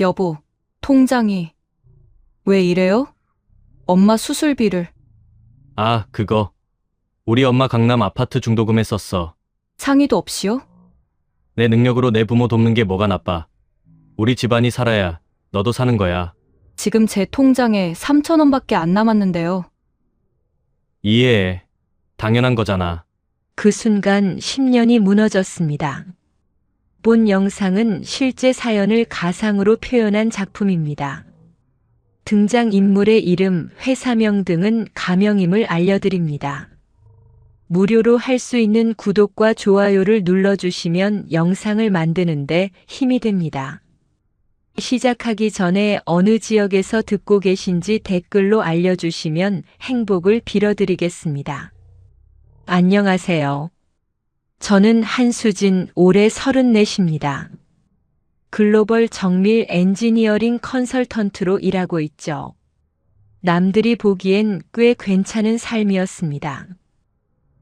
여보, 통장이 왜 이래요? 엄마 수술비를 아, 그거. 우리 엄마 강남 아파트 중도금에 썼어. 상의도 없이요? 내 능력으로 내 부모 돕는 게 뭐가 나빠. 우리 집안이 살아야 너도 사는 거야. 지금 제 통장에 3천 원밖에 안 남았는데요. 이해해. 당연한 거잖아. 그 순간 10년이 무너졌습니다. 본 영상은 실제 사연을 가상으로 표현한 작품입니다. 등장인물의 이름, 회사명 등은 가명임을 알려드립니다. 무료로 할 수 있는 구독과 좋아요를 눌러주시면 영상을 만드는데 힘이 됩니다. 시작하기 전에 어느 지역에서 듣고 계신지 댓글로 알려주시면 행복을 빌어드리겠습니다. 안녕하세요. 저는 한수진, 올해 34입니다. 글로벌 정밀 엔지니어링 컨설턴트로 일하고 있죠. 남들이 보기엔 꽤 괜찮은 삶이었습니다.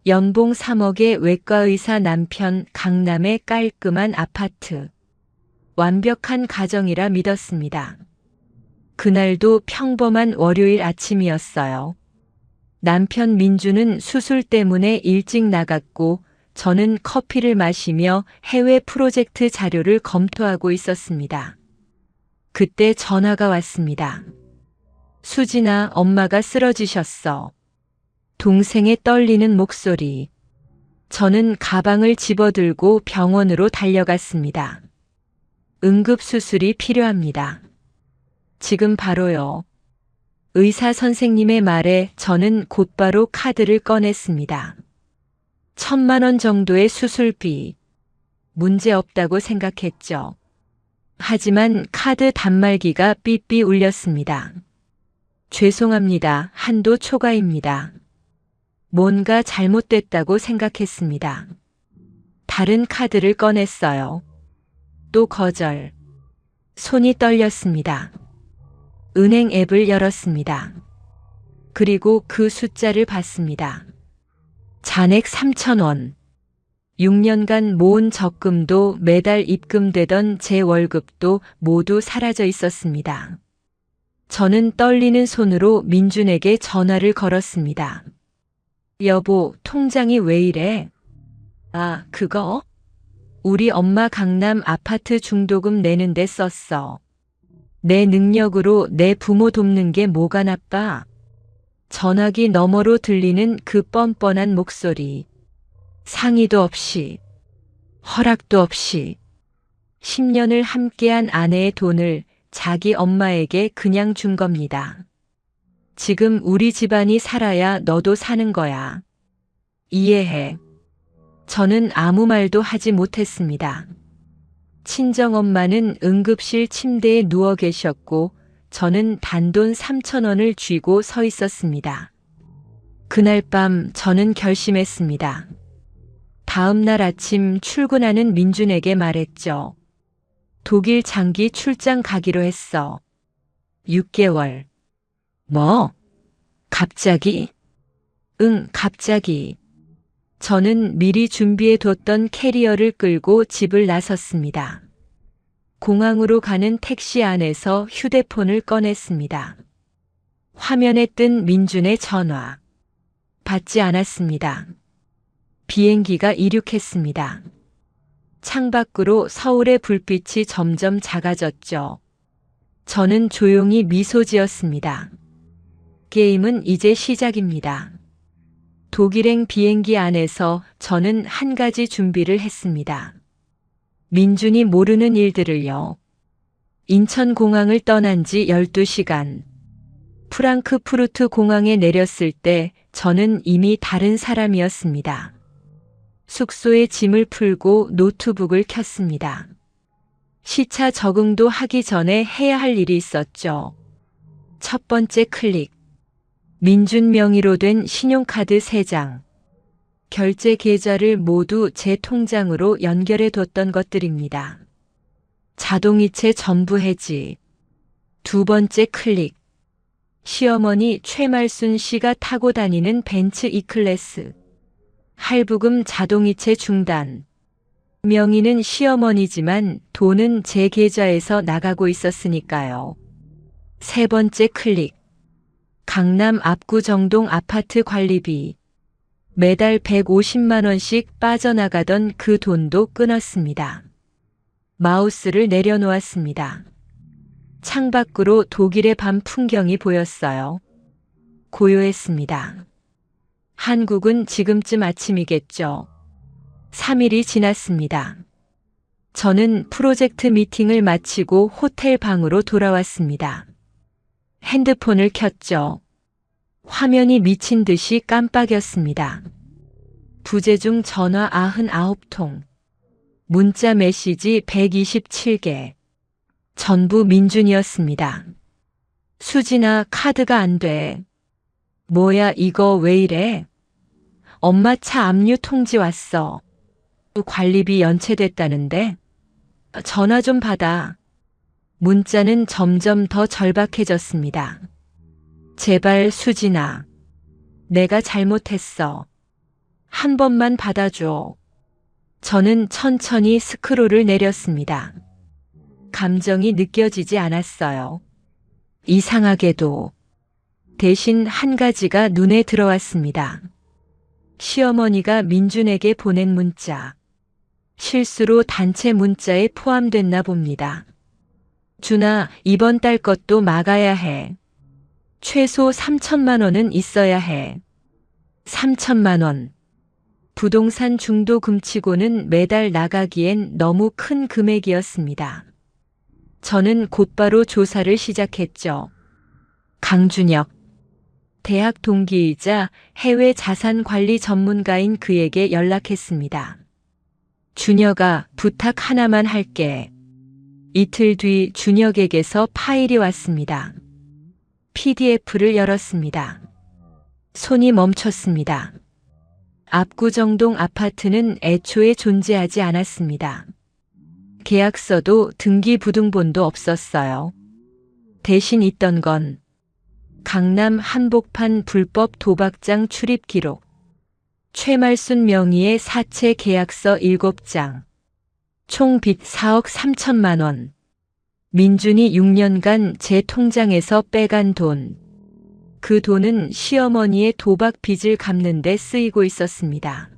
연봉 3억의 외과의사 남편, 강남의 깔끔한 아파트. 완벽한 가정이라 믿었습니다. 그날도 평범한 월요일 아침이었어요. 남편 민주는 수술 때문에 일찍 나갔고 저는 커피를 마시며 해외 프로젝트 자료를 검토하고 있었습니다. 그때 전화가 왔습니다. 수진아, 엄마가 쓰러지셨어. 동생의 떨리는 목소리. 저는 가방을 집어들고 병원으로 달려갔습니다. 응급수술이 필요합니다. 지금 바로요. 의사 선생님의 말에 저는 곧바로 카드를 꺼냈습니다. 1,000만 원 정도의 수술비. 문제 없다고 생각했죠. 하지만 카드 단말기가 삐삐 울렸습니다. 죄송합니다. 한도 초과입니다. 뭔가 잘못됐다고 생각했습니다. 다른 카드를 꺼냈어요. 또 거절. 손이 떨렸습니다. 은행 앱을 열었습니다. 그리고 그 숫자를 봤습니다. 잔액 3,000원. 6년간 모은 적금도 매달 입금되던 제 월급도 모두 사라져 있었습니다. 저는 떨리는 손으로 민준에게 전화를 걸었습니다. 여보, 통장이 왜 이래? 아, 그거? 우리 엄마 강남 아파트 중도금 내는데 썼어. 내 능력으로 내 부모 돕는 게 뭐가 나빠? 전화기 너머로 들리는 그 뻔뻔한 목소리. 상의도 없이, 허락도 없이 10년을 함께한 아내의 돈을 자기 엄마에게 그냥 준 겁니다. 지금 우리 집안이 살아야 너도 사는 거야. 이해해. 저는 아무 말도 하지 못했습니다. 친정엄마는 응급실 침대에 누워 계셨고 저는 단돈 3,000원을 쥐고 서 있었습니다. 그날 밤 저는 결심했습니다. 다음 날 아침 출근하는 민준에게 말했죠. 독일 장기 출장 가기로 했어. 6개월. 뭐? 갑자기? 응, 갑자기. 저는 미리 준비해뒀던 캐리어를 끌고 집을 나섰습니다. 공항으로 가는 택시 안에서 휴대폰을 꺼냈습니다. 화면에 뜬 민준의 전화. 받지 않았습니다. 비행기가 이륙했습니다. 창밖으로 서울의 불빛이 점점 작아졌죠. 저는 조용히 미소 지었습니다. 게임은 이제 시작입니다. 독일행 비행기 안에서 저는 한 가지 준비를 했습니다. 민준이 모르는 일들을요. 인천공항을 떠난 지 12시간. 프랑크푸르트 공항에 내렸을 때 저는 이미 다른 사람이었습니다. 숙소에 짐을 풀고 노트북을 켰습니다. 시차 적응도 하기 전에 해야 할 일이 있었죠. 첫 번째 클릭. 민준 명의로 된 신용카드 3장. 결제 계좌를 모두 제 통장으로 연결해 뒀던 것들입니다. 자동이체 전부 해지. 두 번째 클릭. 시어머니 최말순 씨가 타고 다니는 벤츠 E클래스. 할부금 자동이체 중단. 명의는 시어머니지만 돈은 제 계좌에서 나가고 있었으니까요. 세 번째 클릭. 강남 압구정동 아파트 관리비. 매달 150만 원씩 빠져나가던 그 돈도 끊었습니다. 마우스를 내려놓았습니다. 창밖으로 독일의 밤 풍경이 보였어요. 고요했습니다. 한국은 지금쯤 아침이겠죠. 3일이 지났습니다. 저는 프로젝트 미팅을 마치고 호텔 방으로 돌아왔습니다. 핸드폰을 켰죠. 화면이 미친 듯이 깜빡였습니다. 부재중 전화 99통. 문자 메시지 127개. 전부 민준이었습니다. 수진아, 카드가 안 돼. 뭐야, 이거 왜 이래? 엄마 차 압류 통지 왔어. 관리비 연체됐다는데? 전화 좀 받아. 문자는 점점 더 절박해졌습니다. 제발 수진아. 내가 잘못했어. 한 번만 받아줘. 저는 천천히 스크롤을 내렸습니다. 감정이 느껴지지 않았어요. 이상하게도. 대신 한 가지가 눈에 들어왔습니다. 시어머니가 민준에게 보낸 문자. 실수로 단체 문자에 포함됐나 봅니다. 준아, 이번 달 것도 막아야 해. 최소 3천만 원은 있어야 해. 3천만 원. 부동산 중도 금치고는 매달 나가기엔 너무 큰 금액이었습니다. 저는 곧바로 조사를 시작했죠. 강준혁. 대학 동기이자 해외 자산 관리 전문가인 그에게 연락했습니다. 준혁아, 부탁 하나만 할게. 이틀 뒤 준혁에게서 파일이 왔습니다. PDF를 열었습니다. 손이 멈췄습니다. 압구정동 아파트는 애초에 존재하지 않았습니다. 계약서도 등기부등본도 없었어요. 대신 있던 건 강남 한복판 불법 도박장 출입 기록, 최말순 명의의 사채 계약서 7장, 총 빚 4억 3천만 원, 민준이 6년간 제 통장에서 빼간 돈, 그 돈은 시어머니의 도박 빚을 갚는 데 쓰이고 있었습니다.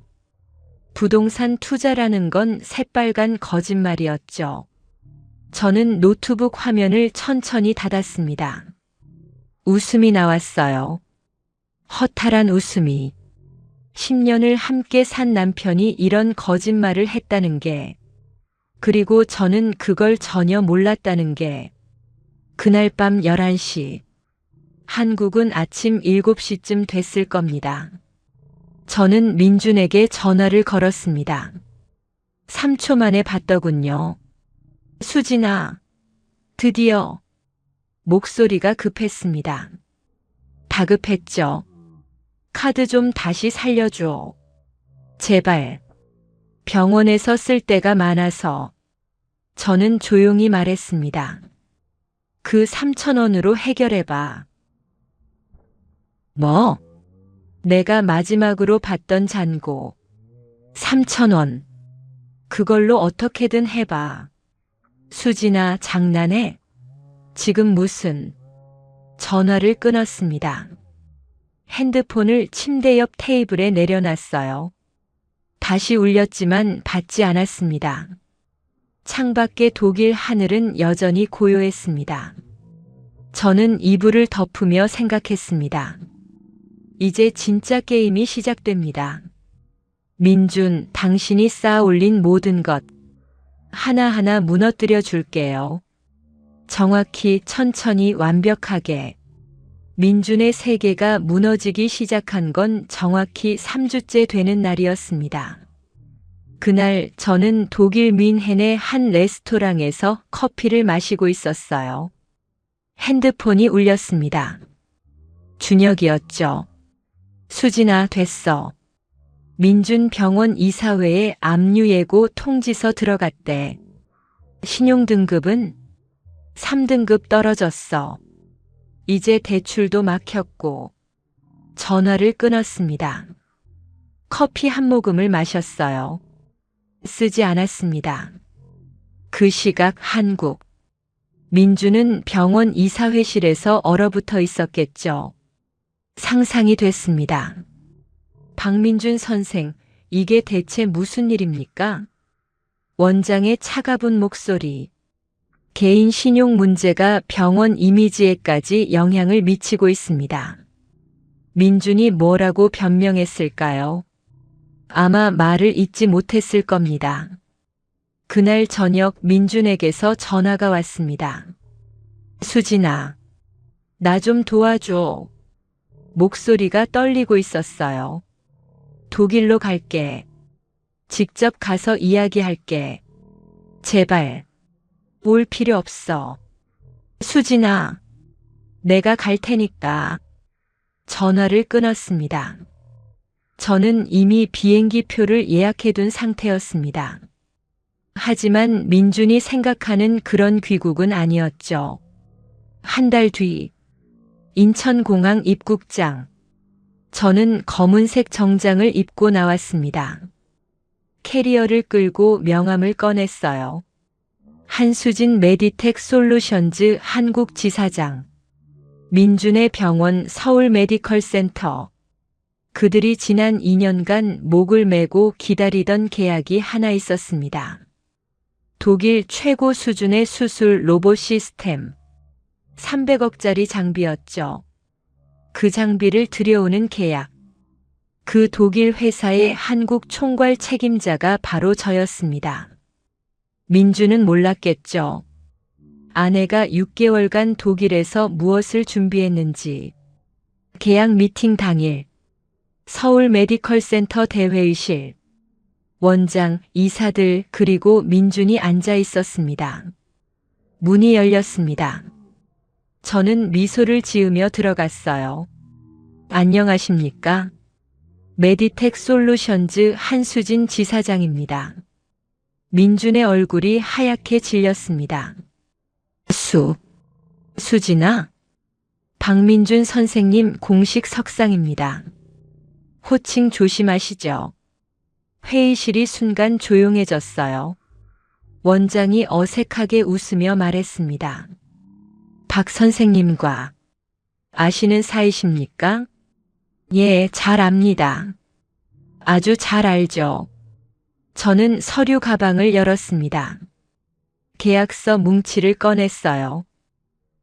부동산 투자라는 건 새빨간 거짓말이었죠. 저는 노트북 화면을 천천히 닫았습니다. 웃음이 나왔어요. 허탈한 웃음이. 10년을 함께 산 남편이 이런 거짓말을 했다는 게, 그리고 저는 그걸 전혀 몰랐다는 게, 그날 밤 11시, 한국은 아침 7시쯤 됐을 겁니다. 저는 민준에게 전화를 걸었습니다. 3초 만에 받더군요. 수진아, 드디어. 목소리가 급했습니다. 다급했죠. 카드 좀 다시 살려줘. 제발. 병원에서 쓸 데가 많아서. 저는 조용히 말했습니다. 그 3,000원으로 해결해봐. 뭐? 내가 마지막으로 받던 잔고. 3,000원. 그걸로 어떻게든 해봐. 수진아, 장난해? 지금 무슨. 전화를 끊었습니다. 핸드폰을 침대 옆 테이블에 내려놨어요. 다시 울렸지만 받지 않았습니다. 창밖의 독일 하늘은 여전히 고요했습니다. 저는 이불을 덮으며 생각했습니다. 이제 진짜 게임이 시작됩니다. 민준, 당신이 쌓아 올린 모든 것 하나하나 무너뜨려 줄게요. 정확히, 천천히, 완벽하게. 민준의 세계가 무너지기 시작한 건 정확히 3주째 되는 날이었습니다. 그날 저는 독일 뮌헨의 한 레스토랑에서 커피를 마시고 있었어요. 핸드폰이 울렸습니다. 준혁이었죠. 수진아, 됐어. 민준 병원 이사회에 압류 예고 통지서 들어갔대. 신용등급은 3등급 떨어졌어. 이제 대출도 막혔고. 전화를 끊었습니다. 커피 한 모금을 마셨어요. 쓰지 않았습니다. 그 시각 한국. 민주는 병원 이사회실에서 얼어붙어 있었겠죠. 상상이 됐습니다. 박민준 선생, 이게 대체 무슨 일입니까? 원장의 차가운 목소리. 개인 신용 문제가 병원 이미지에까지 영향을 미치고 있습니다. 민준이 뭐라고 변명했을까요? 아마 말을 잇지 못했을 겁니다. 그날 저녁 민준에게서 전화가 왔습니다. 수진아, 나 좀 도와줘. 목소리가 떨리고 있었어요. 독일로 갈게. 직접 가서 이야기할게. 제발. 올 필요 없어. 수진아, 내가 갈 테니까. 전화를 끊었습니다. 저는 이미 비행기 표를 예약해둔 상태였습니다. 하지만 민준이 생각하는 그런 귀국은 아니었죠. 한 달 뒤, 인천공항 입국장. 저는 검은색 정장을 입고 나왔습니다. 캐리어를 끌고 명함을 꺼냈어요. 한수진 메디텍 솔루션즈 한국 지사장. 민준의 병원 서울 메디컬 센터. 그들이 지난 2년간 목을 메고 기다리던 계약이 하나 있었습니다. 독일 최고 수준의 수술 로봇 시스템. 300억짜리 장비였죠. 그 장비를 들여오는 계약. 그 독일 회사의 한국 총괄 책임자가 바로 저였습니다. 민주는 몰랐겠죠. 아내가 6개월간 독일에서 무엇을 준비했는지. 계약 미팅 당일. 서울 메디컬 센터 대회의실. 원장, 이사들 그리고 민준이 앉아 있었습니다. 문이 열렸습니다. 저는 미소를 지으며 들어갔어요. 안녕하십니까? 메디텍 솔루션즈 한수진 지사장입니다. 민준의 얼굴이 하얗게 질렸습니다. 수진아? 박민준 선생님 공식 석상입니다. 호칭 조심하시죠. 회의실이 순간 조용해졌어요. 원장이 어색하게 웃으며 말했습니다. 박 선생님과 아시는 사이십니까? 예, 잘 압니다. 아주 잘 알죠. 저는 서류 가방을 열었습니다. 계약서 뭉치를 꺼냈어요.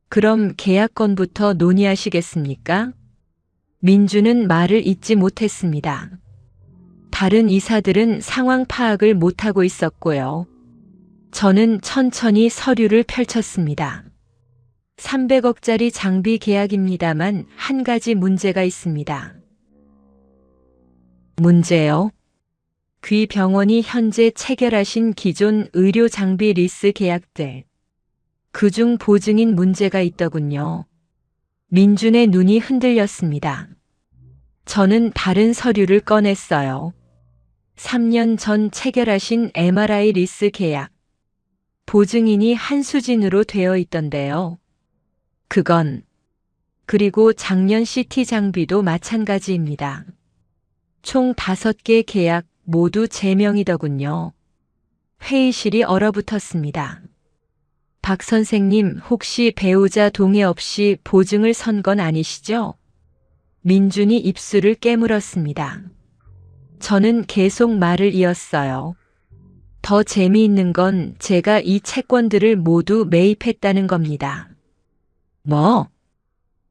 그럼 계약건부터 논의하시겠습니까? 민주는 말을 잇지 못했습니다. 다른 이사들은 상황 파악을 못하고 있었고요. 저는 천천히 서류를 펼쳤습니다. 300억짜리 장비 계약입니다만 한 가지 문제가 있습니다. 문제요? 귀 병원이 현재 체결하신 기존 의료 장비 리스 계약들. 그중 보증인 문제가 있더군요. 민준의 눈이 흔들렸습니다. 저는 다른 서류를 꺼냈어요. 3년 전 체결하신 MRI 리스 계약. 보증인이 한수진으로 되어 있던데요. 그리고 작년 CT 장비도 마찬가지입니다. 총 5개 계약 모두 제 명이더군요. 회의실이 얼어붙었습니다. 박 선생님 혹시 배우자 동의 없이 보증을 선 건 아니시죠? 민준이 입술을 깨물었습니다. 저는 계속 말을 이었어요. 더 재미있는 건 제가 이 채권들을 모두 매입했다는 겁니다. 뭐?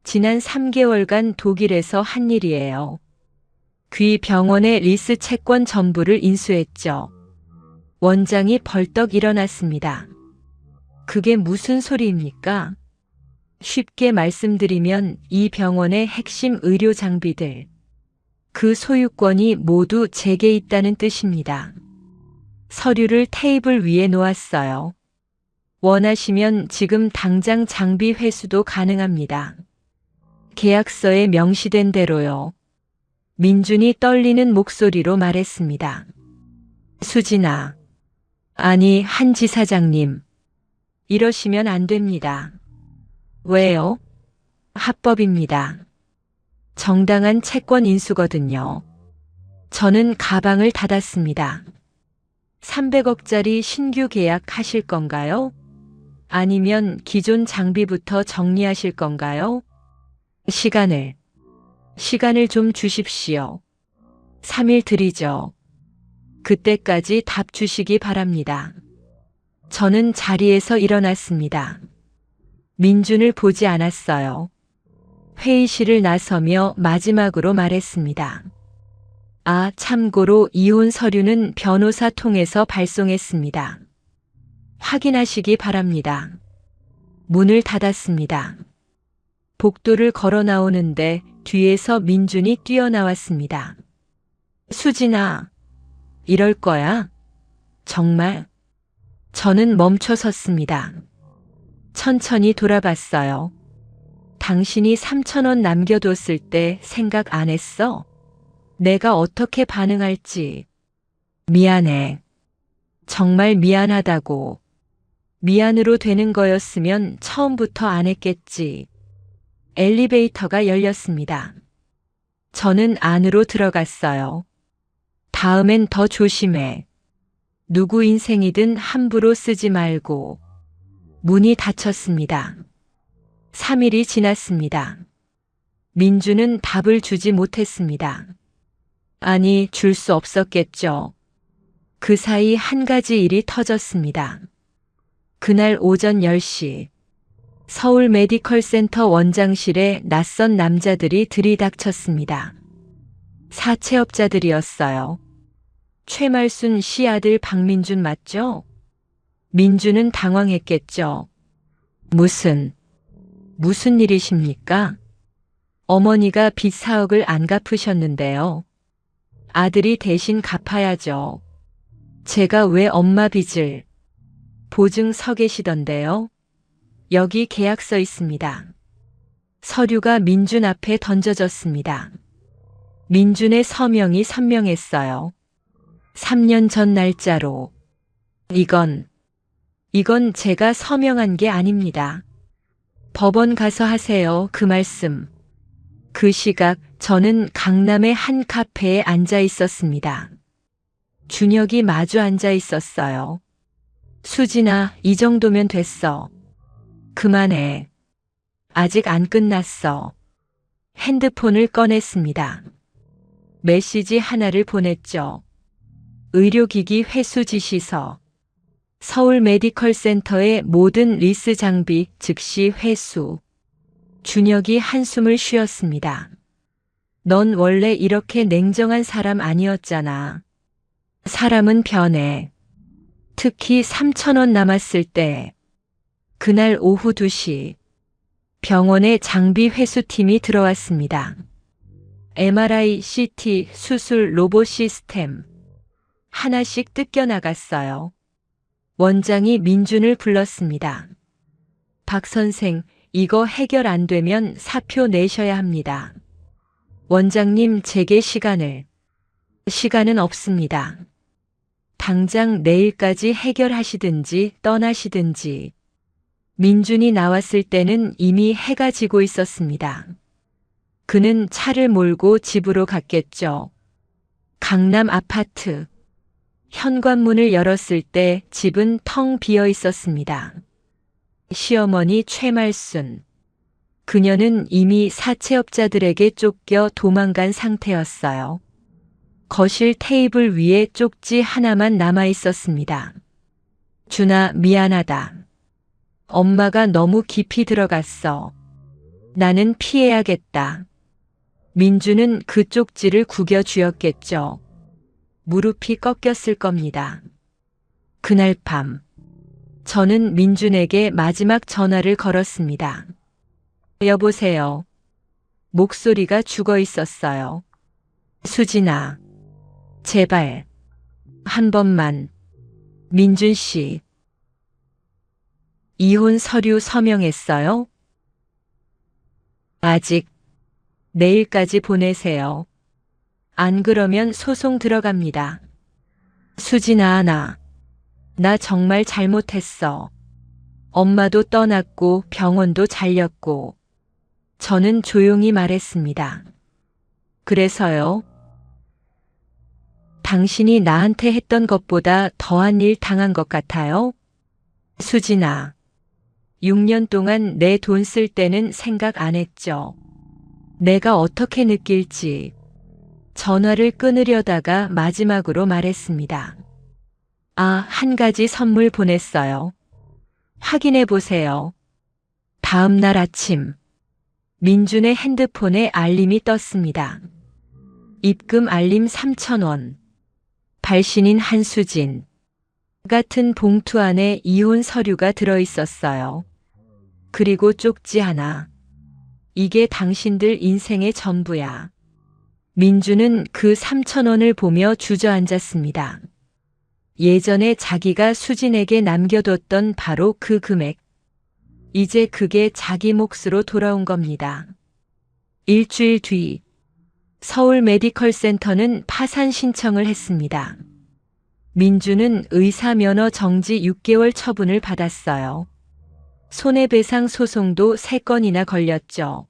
지난 3개월간 독일에서 한 일이에요. 귀 병원의 리스 채권 전부를 인수했죠. 원장이 벌떡 일어났습니다. 그게 무슨 소리입니까? 쉽게 말씀드리면 이 병원의 핵심 의료 장비들, 그 소유권이 모두 제게 있다는 뜻입니다. 서류를 테이블 위에 놓았어요. 원하시면 지금 당장 장비 회수도 가능합니다. 계약서에 명시된 대로요. 민준이 떨리는 목소리로 말했습니다. 수진아, 아니 한 지사장님, 이러시면 안 됩니다. 왜요? 합법입니다. 정당한 채권 인수거든요. 저는 가방을 닫았습니다. 300억짜리 신규 계약 하실 건가요? 아니면 기존 장비부터 정리하실 건가요? 시간을 좀 주십시오. 3일 드리죠. 그때까지 답 주시기 바랍니다. 저는 자리에서 일어났습니다. 민준을 보지 않았어요. 회의실을 나서며 마지막으로 말했습니다. 아, 참고로 이혼 서류는 변호사 통해서 발송했습니다. 확인하시기 바랍니다. 문을 닫았습니다. 복도를 걸어 나오는데 뒤에서 민준이 뛰어나왔습니다. 수진아, 이럴 거야? 정말? 저는 멈춰 섰습니다. 천천히 돌아봤어요. 당신이 3,000원 남겨뒀을 때 생각 안 했어? 내가 어떻게 반응할지. 미안해. 정말 미안하다고. 미안으로 되는 거였으면 처음부터 안 했겠지. 엘리베이터가 열렸습니다. 저는 안으로 들어갔어요. 다음엔 더 조심해. 누구 인생이든 함부로 쓰지 말고. 문이 닫혔습니다. 3일이 지났습니다. 민주는 답을 주지 못했습니다. 아니, 줄 수 없었겠죠. 그 사이 한 가지 일이 터졌습니다. 그날 오전 10시, 서울 메디컬 센터 원장실에 낯선 남자들이 들이닥쳤습니다. 사채업자들이었어요. 최말순 씨 아들 박민준 맞죠? 민준은 당황했겠죠. 무슨 일이십니까? 어머니가 빚 4억을 안 갚으셨는데요. 아들이 대신 갚아야죠. 제가 왜 엄마 빚을? 보증 서 계시던데요. 여기 계약서 있습니다. 서류가 민준 앞에 던져졌습니다. 민준의 서명이 선명했어요. 3년 전 날짜로. 이건 제가 서명한 게 아닙니다. 법원 가서 하세요. 그 말씀. 그 시각 저는 강남의 한 카페에 앉아 있었습니다. 준혁이 마주 앉아 있었어요. 수진아, 이 정도면 됐어. 그만해. 아직 안 끝났어. 핸드폰을 꺼냈습니다. 메시지 하나를 보냈죠. 의료기기 회수 지시서. 서울 메디컬 센터의 모든 리스 장비 즉시 회수. 준혁이 한숨을 쉬었습니다. 넌 원래 이렇게 냉정한 사람 아니었잖아. 사람은 변해. 특히 3,000원 남았을 때. 그날 오후 2시 병원에 장비 회수팀이 들어왔습니다. MRI, CT, 수술 로봇 시스템 하나씩 뜯겨 나갔어요. 원장이 민준을 불렀습니다. 박 선생, 이거 해결 안 되면 사표 내셔야 합니다. 원장님, 제게 시간은 없습니다. 당장 내일까지 해결하시든지 떠나시든지. 민준이 나왔을 때는 이미 해가 지고 있었습니다. 그는 차를 몰고 집으로 갔겠죠. 강남 아파트. 현관문을 열었을 때 집은 텅 비어 있었습니다. 시어머니 최말순. 그녀는 이미 사채업자들에게 쫓겨 도망간 상태였어요. 거실 테이블 위에 쪽지 하나만 남아 있었습니다. 준아, 미안하다. 엄마가 너무 깊이 들어갔어. 나는 피해야겠다. 민주는 그 쪽지를 구겨 쥐었겠죠. 무릎이 꺾였을 겁니다. 그날 밤, 저는 민준에게 마지막 전화를 걸었습니다. 여보세요. 목소리가 죽어 있었어요. 수진아, 제발, 한 번만. 민준 씨. 이혼 서류 서명했어요? 아직. 내일까지 보내세요. 안 그러면 소송 들어갑니다. 수진아, 나 정말 잘못했어. 엄마도 떠났고 병원도 잘렸고. 저는 조용히 말했습니다. 그래서요? 당신이 나한테 했던 것보다 더한 일 당한 것 같아요? 수진아, 6년 동안 내 돈 쓸 때는 생각 안 했죠. 내가 어떻게 느낄지. 전화를 끊으려다가 마지막으로 말했습니다. 아, 한 가지 선물 보냈어요. 확인해 보세요. 다음 날 아침, 민준의 핸드폰에 알림이 떴습니다. 입금 알림 3,000원. 발신인 한수진. 같은 봉투 안에 이혼 서류가 들어있었어요. 그리고 쪽지 하나. 이게 당신들 인생의 전부야. 민주는 그 3,000원을 보며 주저앉았습니다. 예전에 자기가 수진에게 남겨뒀던 바로 그 금액. 이제 그게 자기 몫으로 돌아온 겁니다. 일주일 뒤, 서울 메디컬 센터는 파산 신청을 했습니다. 민주는 의사 면허 정지 6개월 처분을 받았어요. 손해배상 소송도 3건이나 걸렸죠.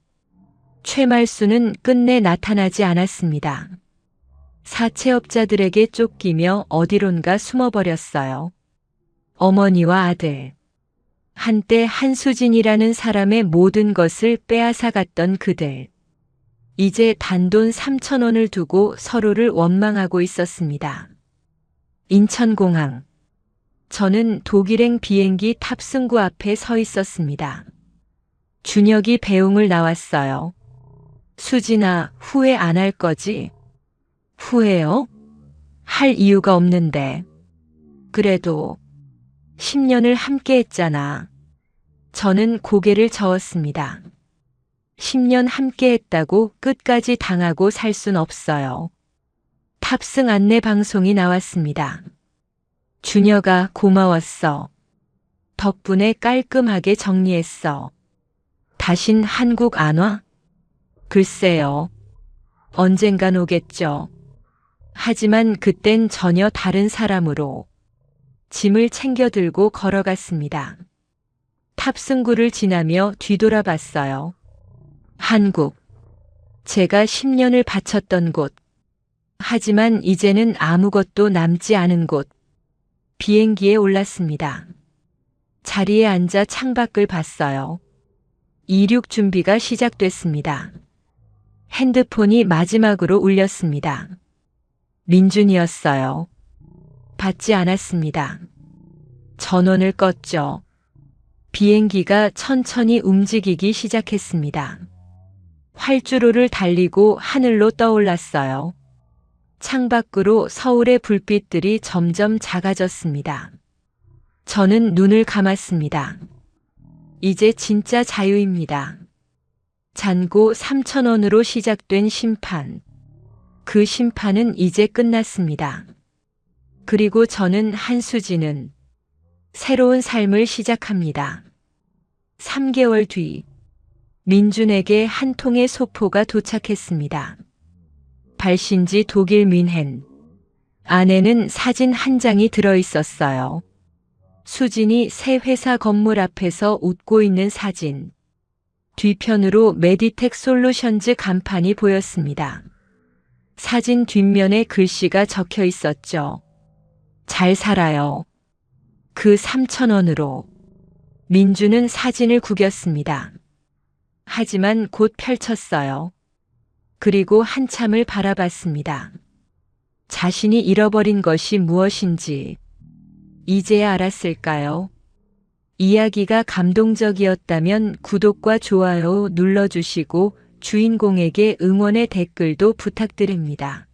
최말수는 끝내 나타나지 않았습니다. 사채업자들에게 쫓기며 어디론가 숨어버렸어요. 어머니와 아들. 한때 한수진이라는 사람의 모든 것을 빼앗아갔던 그들. 이제 단돈 3,000원을 두고 서로를 원망하고 있었습니다. 인천공항. 저는 독일행 비행기 탑승구 앞에 서 있었습니다. 준혁이 배웅을 나왔어요. 수진아, 후회 안 할 거지? 후회요? 할 이유가 없는데. 그래도 10년을 함께 했잖아. 저는 고개를 저었습니다. 10년 함께 했다고 끝까지 당하고 살 순 없어요. 탑승 안내 방송이 나왔습니다. 준혁아, 고마웠어. 덕분에 깔끔하게 정리했어. 다신 한국 안 와? 글쎄요. 언젠간 오겠죠. 하지만 그땐 전혀 다른 사람으로. 짐을 챙겨 들고 걸어갔습니다. 탑승구를 지나며 뒤돌아봤어요. 한국. 제가 10년을 바쳤던 곳. 하지만 이제는 아무것도 남지 않은 곳. 비행기에 올랐습니다. 자리에 앉아 창밖을 봤어요. 이륙 준비가 시작됐습니다. 핸드폰이 마지막으로 울렸습니다. 민준이었어요. 받지 않았습니다. 전원을 껐죠. 비행기가 천천히 움직이기 시작했습니다. 활주로를 달리고 하늘로 떠올랐어요. 창밖으로 서울의 불빛들이 점점 작아졌습니다. 저는 눈을 감았습니다. 이제 진짜 자유입니다. 잔고 3,000원으로 시작된 심판. 그 심판은 이제 끝났습니다. 그리고 저는 한수진은 새로운 삶을 시작합니다. 3개월 뒤, 민준에게 한 통의 소포가 도착했습니다. 발신지 독일 뮌헨. 안에는 사진 한 장이 들어있었어요. 수진이 새 회사 건물 앞에서 웃고 있는 사진. 뒤편으로 메디텍 솔루션즈 간판이 보였습니다. 사진 뒷면에 글씨가 적혀 있었죠. 잘 살아요. 그 3,000원으로. 민주는 사진을 구겼습니다. 하지만 곧 펼쳤어요. 그리고 한참을 바라봤습니다. 자신이 잃어버린 것이 무엇인지 이제야 알았을까요? 이야기가 감동적이었다면 구독과 좋아요 눌러주시고 주인공에게 응원의 댓글도 부탁드립니다.